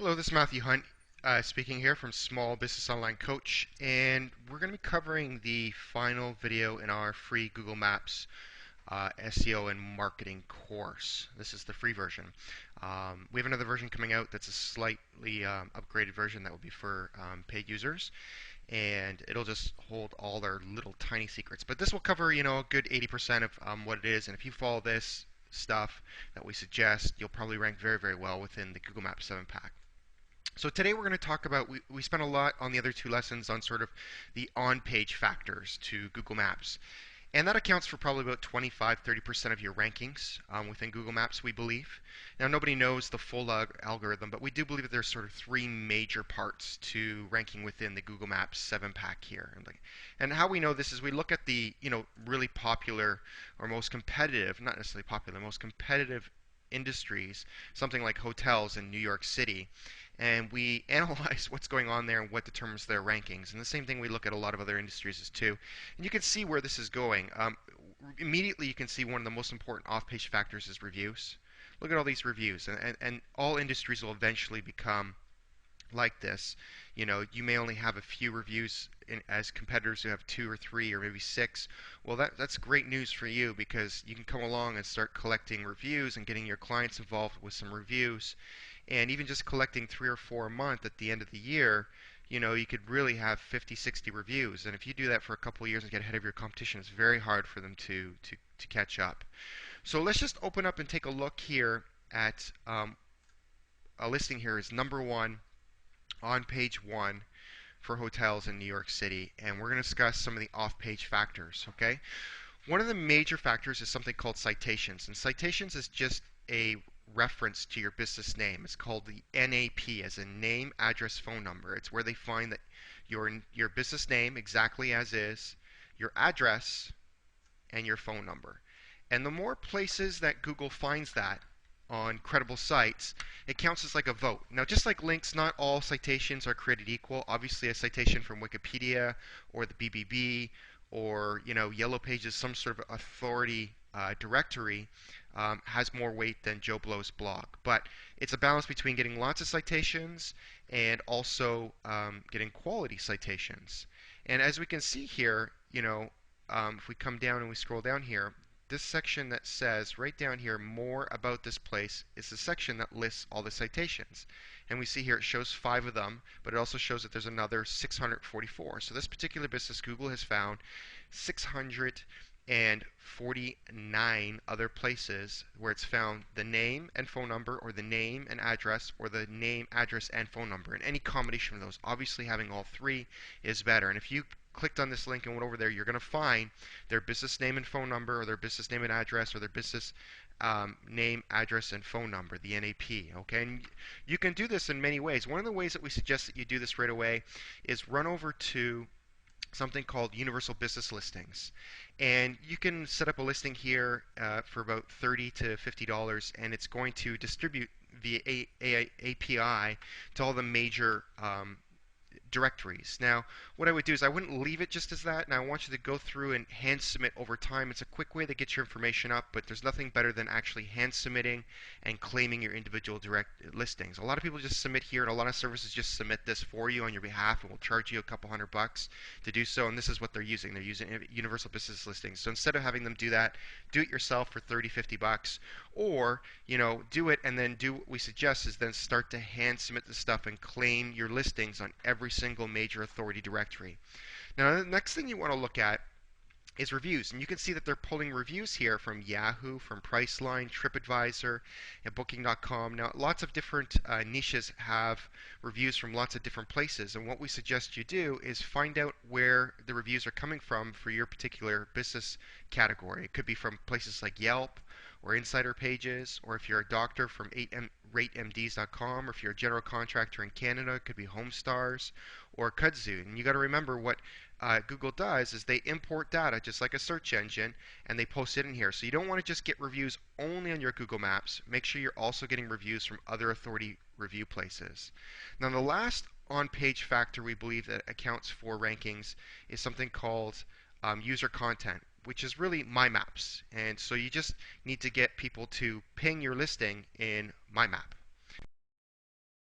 Hello, this is Matthew Hunt speaking here from Small Business Online Coach, and we're going to be covering the final video in our free Google Maps SEO and marketing course. This is the free version. We have another version coming out that's a slightly upgraded version that will be for paid users, and it'll just hold all their little tiny secrets. But this will cover, a good 80% of what it is, and if you follow this stuff that we suggest, you'll probably rank very, very well within the Google Maps 7 pack. So today we're going to talk about, we spent a lot on the other two lessons on sort of the on-page factors to Google Maps. And that accounts for probably about 25-30% of your rankings within Google Maps, we believe. Now, nobody knows the full algorithm, but we do believe that there's sort of three major parts to ranking within the Google Maps 7-pack here. And how we know this is we look at the, really popular or most competitive, not necessarily popular, most competitive industries, something like hotels in New York City, and we analyze what's going on there and what determines their rankings. And the same thing we look at a lot of other industries as too. And you can see where this is going. Immediately you can see one of the most important off-page factors is reviews. Look at all these reviews, and all industries will eventually become like this. You may only have a few reviews as competitors who have two or three or maybe six. Well, that's great news for you because you can come along and start collecting reviews and getting your clients involved with some reviews. And even just collecting three or four a month at the end of the year, you could really have 50, 60 reviews. And if you do that for a couple of years and get ahead of your competition, it's very hard for them to catch up. So let's just open up and take a look here at a listing here is number one on page one for hotels in New York City, and we're going to discuss some of the off-page factors, okay? One of the major factors is something called citations, and citations is just a reference to your business name. It's called the NAP, as a name, address, phone number. It's where they find that your business name exactly as is, your address, and your phone number. And the more places that Google finds that on credible sites, it counts as like a vote. Now, just like links, not all citations are created equal. Obviously, a citation from Wikipedia or the BBB or Yellow Pages, some sort of authority directory, has more weight than Joe Blow's blog. But it's a balance between getting lots of citations and also getting quality citations. And as we can see here, if we come down and we scroll down here, this section that says right down here, more about this place, is the section that lists all the citations. And we see here it shows 5 of them, but it also shows that there's another 644. So this particular business, Google has found 649 other places where it's found the name and phone number, or the name and address, or the name, address, and phone number. And any combination of those, obviously having all 3 is better. And if you clicked on this link and went over there, you're going to find their business name and phone number, or their business name and address, or their business name, address, and phone number, the NAP. Okay, and you can do this in many ways. One of the ways that we suggest that you do this right away is run over to something called Universal Business Listings, and you can set up a listing here for about $30 to $50, and it's going to distribute via API to all the major directories. Now, what I would do is I wouldn't leave it just as that, and I want you to go through and hand submit over time. It's a quick way to get your information up, but there's nothing better than actually hand submitting and claiming your individual direct listings. A lot of people just submit here, and a lot of services just submit this for you on your behalf and will charge you a couple $100 to do so, and this is what they're using. They're using Universal Business Listings. So instead of having them do that, do it yourself for 30, $50, or do it and then do what we suggest is then start to hand submit the stuff and claim your listings on every single major authority directory. Now, the next thing you want to look at is reviews, and you can see that they're pulling reviews here from Yahoo, from Priceline, TripAdvisor, and Booking.com. Now, lots of different niches have reviews from lots of different places, and what we suggest you do is find out where the reviews are coming from for your particular business category. It could be from places like Yelp or Insider Pages, or if you're a doctor, from ratemds.com, or if you're a general contractor in Canada, it could be Homestars or Kudzu. And you got to remember what Google does is they import data just like a search engine, and they post it in here. So you don't want to just get reviews only on your Google Maps. Make sure you're also getting reviews from other authority review places. Now, the last on-page factor we believe that accounts for rankings is something called user content, which is really My Maps. And so you just need to get people to ping your listing in My Map.